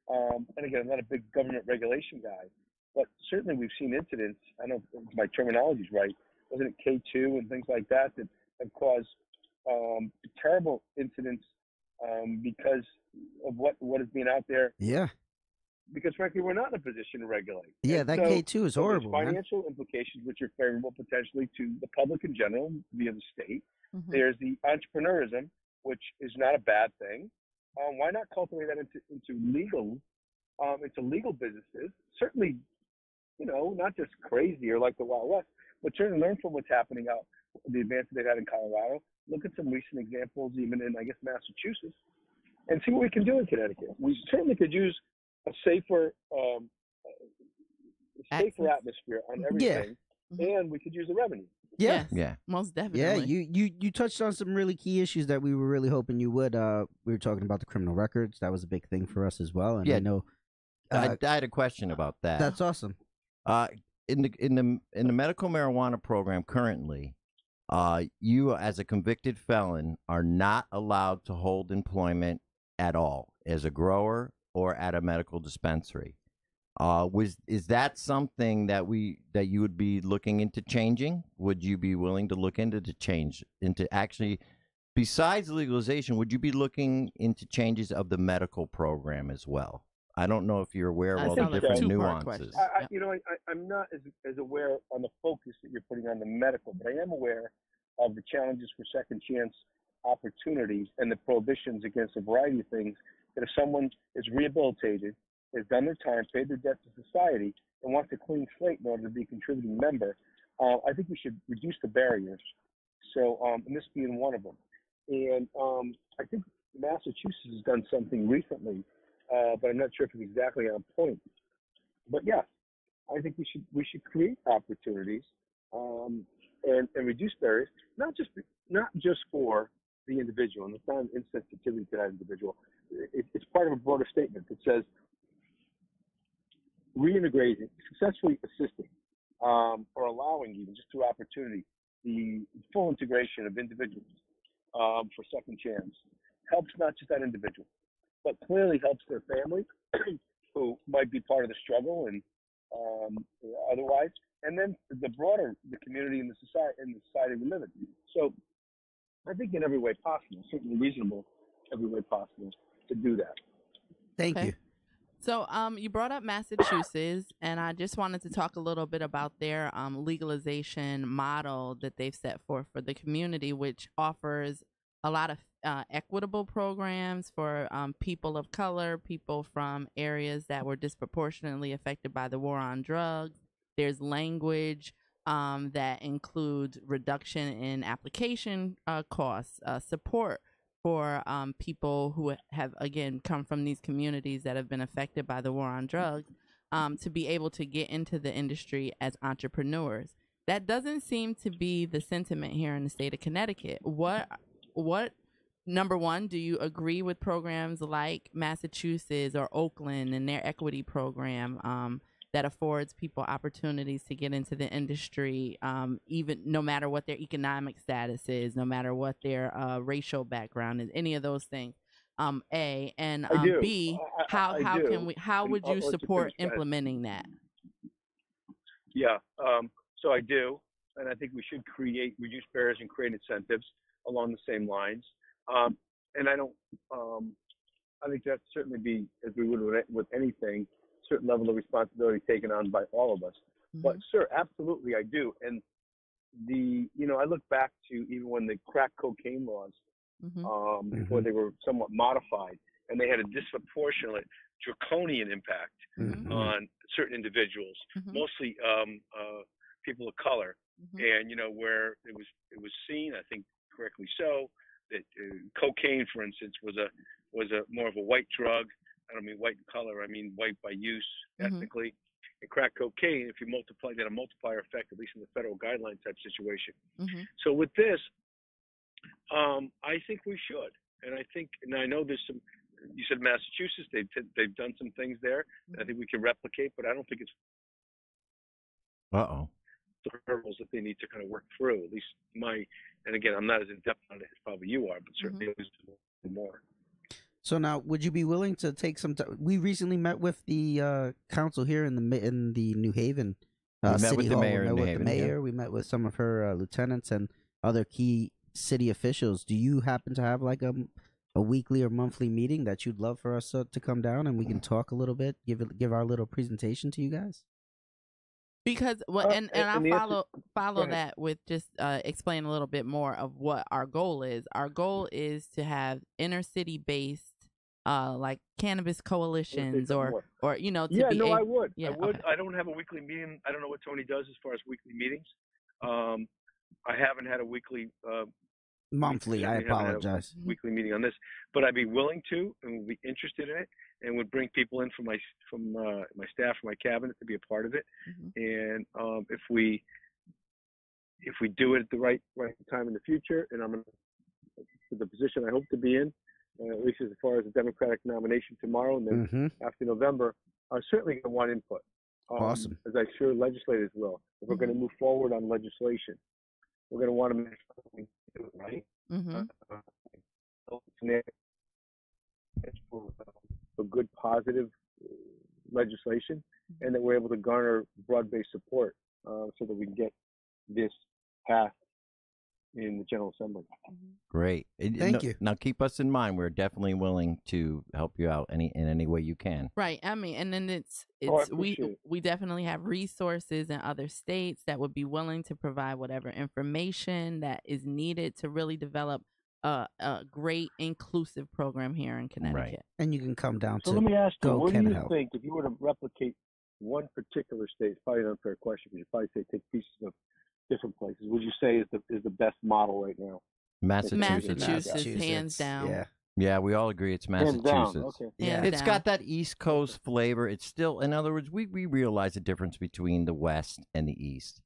and again, I'm not a big government regulation guy, but certainly we've seen incidents, I don't know if my terminology is right, wasn't it K2 and things like that have caused terrible incidents because of what is being out there. Yeah. Because frankly, we're not in a position to regulate. Yeah, and that K2 is horrible. There's financial implications which are favorable potentially to the public in general via the state. There's the entrepreneurism, which is not a bad thing. Why not cultivate that into legal businesses? Certainly, not just crazy or like the Wild West, but certainly learn from what's happening out, the advances they've had in Colorado. Look at some recent examples, even in, I guess, Massachusetts, and see what we can do in Connecticut. We certainly could use a safer atmosphere on everything, and we could use the revenue. Yeah, yeah, most definitely. Yeah, you touched on some really key issues that we were really hoping you would. We were talking about the criminal records. That was a big thing for us as well. And I know I had a question about that. That's awesome. In the medical marijuana program currently, you as a convicted felon are not allowed to hold employment at all as a grower or at a medical dispensary. Is that something that you would be looking into changing? Would you be willing to look into actually, besides legalization, would you be looking into changes of the medical program as well? I don't know if you're aware of all the different nuances. I'm not as aware on the focus that you're putting on the medical, but I am aware of the challenges for second chance opportunities and the prohibitions against a variety of things that if someone is rehabilitated, has done their time, paid their debt to society, and wants a clean slate in order to be a contributing member, I think we should reduce the barriers. So, and this being one of them. And I think Massachusetts has done something recently, but I'm not sure if it's exactly on point. But yeah, I think we should create opportunities and reduce barriers, not just for the individual, and it's not an insensitivity to that individual. It's part of a broader statement that says reintegrating, successfully assisting, or allowing even just through opportunity, the full integration of individuals for second chance helps not just that individual, but clearly helps their family who might be part of the struggle and otherwise, and then the community and the society we live in. So I think in every way possible, certainly reasonable, every way possible to do that. Thank you. So, you brought up Massachusetts, and I just wanted to talk a little bit about their legalization model that they've set forth for the community, which offers a lot of equitable programs for people of color, people from areas that were disproportionately affected by the war on drugs. There's language that includes reduction in application costs, support for people who have, again, come from these communities that have been affected by the war on drugs, to be able to get into the industry as entrepreneurs. That doesn't seem to be the sentiment here in the state of Connecticut. What number one, do you agree with programs like Massachusetts or Oakland and their equity program that affords people opportunities to get into the industry, even no matter what their economic status is, no matter what their racial background is, any of those things? A, and B, how would you support implementing that? Yeah, so I do, and I think we should reduce barriers and create incentives along the same lines. And I don't, I think that certainly be, as we would with anything, certain level of responsibility taken on by all of us. Mm-hmm. But sir, absolutely I do. And I look back to even when the crack cocaine laws, before they were somewhat modified, and they had a disproportionate draconian impact on certain individuals, mostly people of color. And where it was seen, I think correctly so, that cocaine, for instance, was a more of a white drug. I don't mean white in color, I mean white by use ethnically. And crack cocaine, if you multiply that, a multiplier effect, at least in the federal guideline type situation. So with this, I think we should. And I know there's some, you said Massachusetts, they've done some things there. I think we can replicate, but I don't think it's the hurdles that they need to kind of work through. At least and again, I'm not as in-depth on it as probably you are, but certainly it was more. So now, would you be willing to take some time? We recently met with the council here in the New Haven City Hall. We met with the mayor. We met with some of her lieutenants and other key city officials. Do you happen to have like a weekly or monthly meeting that you'd love for us to come down and we can talk a little bit, give our little presentation to you guys? Because and I'll follow that with just explain a little bit more of what our goal is. Our goal is to have inner city based like cannabis coalitions or I would. Yeah, I would. Okay. I don't have a weekly meeting. I don't know what Tony does as far as weekly meetings. I haven't had a weekly monthly. I apologize. Weekly meeting on this, but I'd be willing to and would be interested in it, and would bring people in from my staff, from my cabinet, to be a part of it. And if we do it at the right time in the future, and I'm in the position I hope to be in, at least as far as the Democratic nomination tomorrow, and then after November, I'm certainly going to want input. Awesome. As I'm sure legislators will. If we're going to move forward on legislation, we're going to want to make sure we do it right. For good, positive legislation, and that we're able to garner broad-based support so that we can get this passed in the General Assembly. Great. Thank you. Now, keep us in mind. We're definitely willing to help you out in any way you can. Right. I mean, and then we definitely have resources in other states that would be willing to provide whatever information that is needed to really develop a great inclusive program here in Connecticut. Right. And you can come down to. So let me ask you, what do you think if you were to replicate one particular state? It's probably an unfair question because you probably say take pieces of different places. Would you say is the best model right now? Massachusetts, hands down. Yeah, we all agree it's Massachusetts. Okay. Yeah, it's got that East Coast flavor. It's still, in other words, we realize the difference between the West and the East.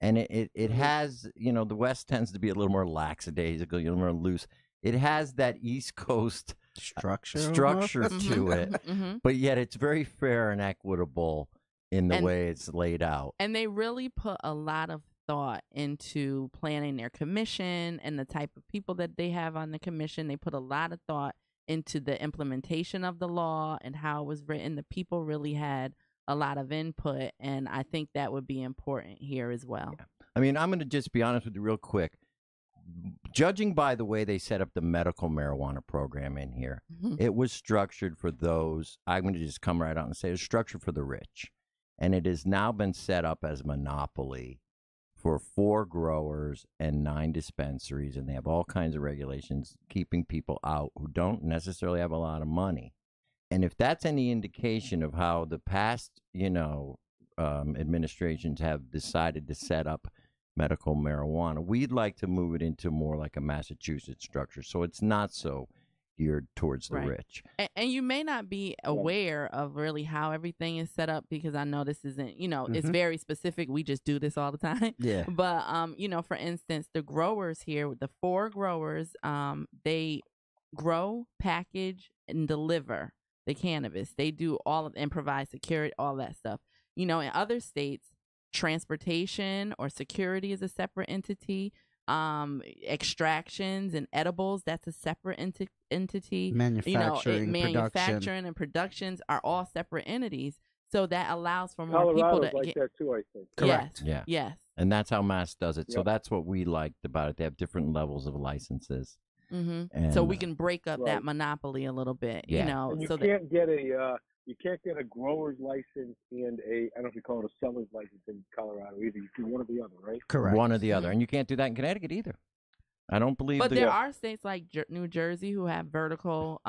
And it has, the West tends to be a little more lackadaisical, a little more loose. It has that East Coast structure to it, but yet it's very fair and equitable in the way it's laid out. And they really put a lot of thought into planning their commission and the type of people that they have on the commission. They put a lot of thought into the implementation of the law and how it was written. The people really had a lot of input, and I think that would be important here as well. Yeah. I mean, I'm going to just be honest with you real quick. judging by the way they set up the medical marijuana program in here, it was structured for those. I'm going to just come right out and say it was structured for the rich. And it has now been set up as a monopoly for 4 growers and 9 dispensaries. And they have all kinds of regulations keeping people out who don't necessarily have a lot of money. And if that's any indication of how the past, administrations have decided to set up medical marijuana, we'd like to move it into more like a Massachusetts structure, so it's not so geared towards the rich. And you may not be aware of really how everything is set up, because I know this isn't, it's very specific. We just do this all the time. Yeah. But, for instance, the growers here, the 4 growers, they grow, package, and deliver the cannabis. They do all of, and provide security, all that stuff. In other states, transportation or security is a separate entity. Extractions and edibles, that's a separate entity. Manufacturing, manufacturing and productions are all separate entities. So that allows for more people to like that too, I think. Correct. Yeah. Yes. And that's how Mass does it. Yep. So that's what we liked about it. They have different levels of licenses. And, so we can break up that monopoly a little bit. And you can't get a you can't get a grower's license and I don't know if you call it a seller's license in Colorado either. You do one or the other, right? Correct. One or the other. And you can't do that in Connecticut either. I don't believe. But there are states like New Jersey who have vertical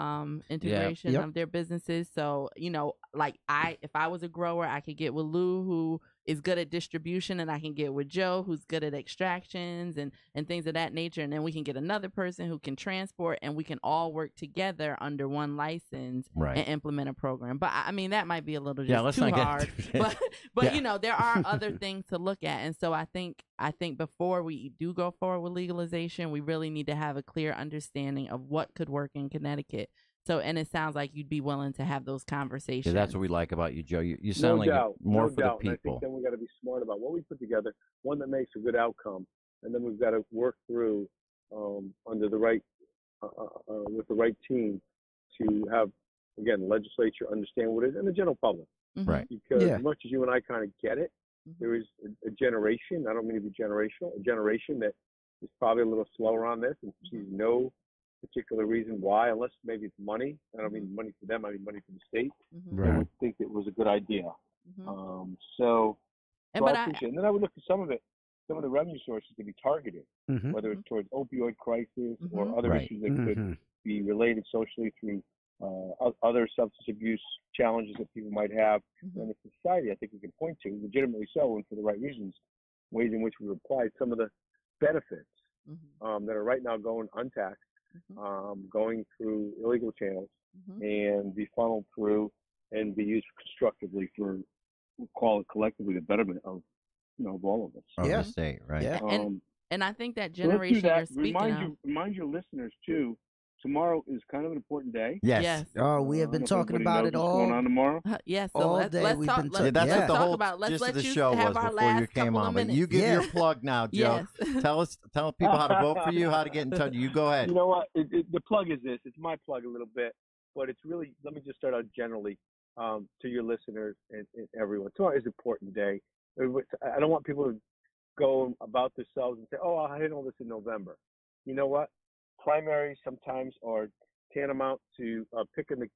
integration of their businesses. So, if I was a grower, I could get with Lou, who is good at distribution, and I can get with Joe, who's good at extractions and things of that nature. And then we can get another person who can transport, and we can all work together under one license and implement a program. But I mean, that might be a little just too hard. But there are other things to look at. And so I think before we do go forward with legalization, we really need to have a clear understanding of what could work in Connecticut. So, and it sounds like you'd be willing to have those conversations. Yeah, that's what we like about you, Joe. You sound like more for the people. And I think then we got to be smart about what we put together, one that makes a good outcome, and then we've got to work through under the right with the right team to have, again, legislature understand what it is, and the general public. Right. Because as much as you and I kind of get it, there is a generation, I don't mean to be generational, a generation that is probably a little slower on this and sees no particular reason why, unless maybe it's money. I don't mean money for them, I mean money for the state. I would think it was a good idea. And then I would look at some of the revenue sources to be targeted, whether it's towards opioid crisis or other issues that could be related socially through other substance abuse challenges that people might have in the society. I think we can point to, legitimately so, and for the right reasons, ways in which we apply some of the benefits that are right now going untaxed, going through illegal channels, and be funneled through and be used constructively for, we'll call it collectively, the betterment of all of us. The state, right? Yeah. And I think that generation you're speaking of. Remind your listeners too. Tomorrow is kind of an important day. Yes. Oh, we have been talking about it all. What's going on tomorrow? Yes. So all let's day talk. we've been that's what the whole about. Let's gist let of the you show have was our before you last came couple on. of But minutes. you give your plug now, Joe. Yes. Tell people how to vote for you, how to get in touch. You go ahead. You know what? The plug is this. It's my plug a little bit, but it's really. Let me just start out generally to your listeners and everyone. Tomorrow is an important day. I don't want people to go about themselves and say, "Oh, I'll handle this in November." You know what? Primaries sometimes are tantamount to picking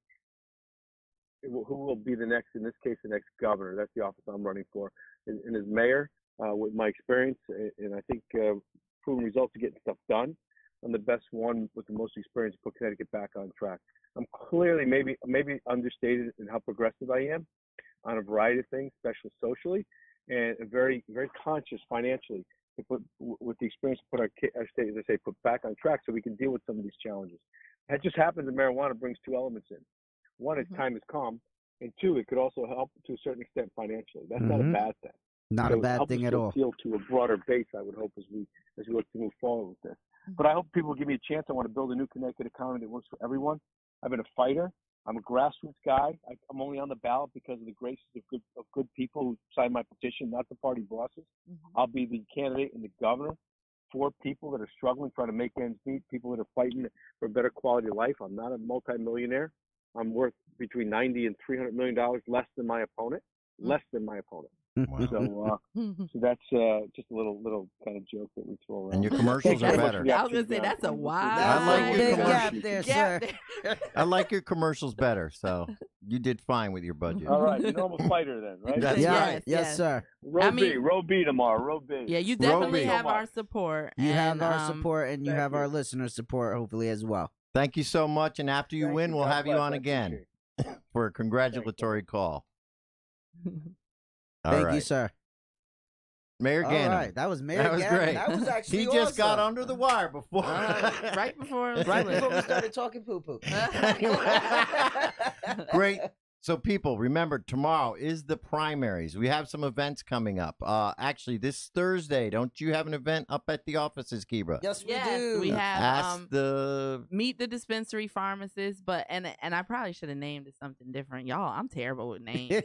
who will be the next, in this case, the next governor. That's the office I'm running for. And as mayor, with my experience and I think proven results of getting stuff done, I'm the best one with the most experience to put Connecticut back on track. I'm clearly maybe understated in how progressive I am on a variety of things, especially socially, and very, very conscious financially to put, with the experience, to put our state, as I say, put back on track so we can deal with some of these challenges. That just happens that marijuana brings 2 elements in. One is time has come, and 2, it could also help to a certain extent financially. That's not a bad thing. Not a bad thing at all. Appeal to a broader base, I would hope, as we look to move forward with this. But I hope people give me a chance. I want to build a new Connecticut economy that works for everyone. I've been a fighter. I'm a grassroots guy. I'm only on the ballot because of the graces of good people who signed my petition, not the party bosses. I'll be the candidate and the governor for people that are struggling, trying to make ends meet, people that are fighting for a better quality of life. I'm not a multimillionaire. I'm worth between $90 and $300 million less than my opponent. less than my opponent. Wow. So that's just a little kind of joke that we throw around. And your commercials are better. I was gonna say that's a wild. I like your gap there, sir. I like your commercials better. So you did fine with your budget. All right, normal fighter then, right? That's right. Yes, sir. Row B tomorrow. Row B. Yeah, you definitely have our support. You have our support, and you have our listeners' support, hopefully as well. Thank you so much. And after you win, we'll have you on again for a congratulatory call. Thank you, sir. Mayor Gannon. All right, that was Mayor That was Gannon. great. That was actually He just got under the wire before. Right before we started talking poo-poo. Great. So, people, remember, tomorrow is the primaries. We have some events coming up. Actually, this Thursday, don't you have an event up at the offices, Kebra? Yes, we do. We have Meet the dispensary pharmacist, and I probably should have named it something different. Y'all, I'm terrible with names.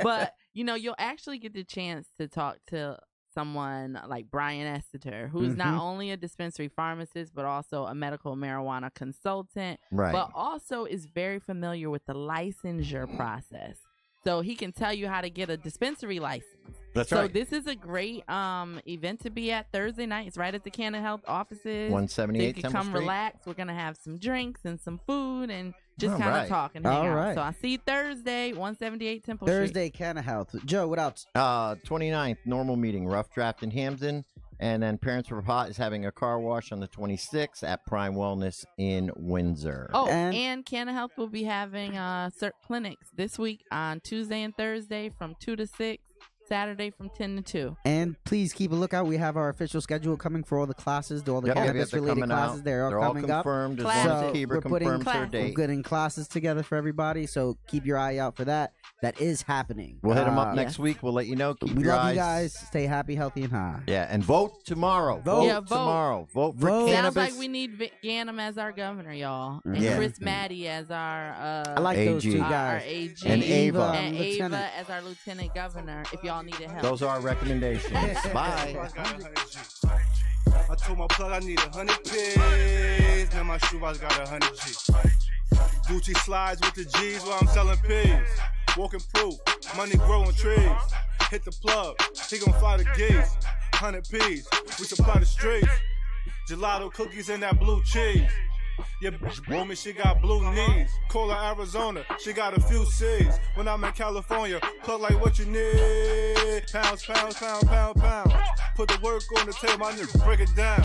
But, you'll actually get the chance to talk to someone like Brian Esseter, who's not only a dispensary pharmacist, but also a medical marijuana consultant, but also is very familiar with the licensure process. So he can tell you how to get a dispensary license. That's right. So this is a great event to be at Thursday night. It's right at the Cannon Health offices. 178 so you can Temple come Street. Relax. We're going to have some drinks and some food and just kind of talk and hang out. So I see you Thursday, 178 Temple Street. Thursday, Cannon Health. Joe, what else? 29th, normal meeting, Rough Draft in Hampden. And then Parents for Pot is having a car wash on the 26th at Prime Wellness in Windsor. Oh, and Cannon Health will be having CERT clinics this week on Tuesday and Thursday from 2 to 6. Saturday from 10 to 2. And please keep a lookout. We have our official schedule coming for all the classes, all the cannabis-related classes. They're all coming up. Confirmed as long as Kebra confirms her date. We're putting classes together for everybody, so keep your eye out for that. That is happening. We'll hit them up next week. We'll let you know. We love you guys. Stay happy, healthy, and high. Yeah, and vote tomorrow. Vote tomorrow. Vote for cannabis. Sounds like we need Vic Ganem as our governor, y'all. And Chris Maddie as our I like those two guys. Our AG. And Ava. And Ava as our lieutenant governor, if y'all need help. Those are our recommendations. Bye. I told my plug I need 100 P's. Now my shoebox got 100 G's. Gucci slides with the G's while I'm selling P's. Walking proof, money growing trees. Hit the plug, he gon' fly the geese. 100 P's, we supply the streets. Gelato cookies and that blue cheese. Your bitch woman, she got blue knees. Call her Arizona, she got a few C's. When I'm in California, plug like what you need. Pounds, pounds, pound, pound, pound. Put the work on the table, my nigga, break it down.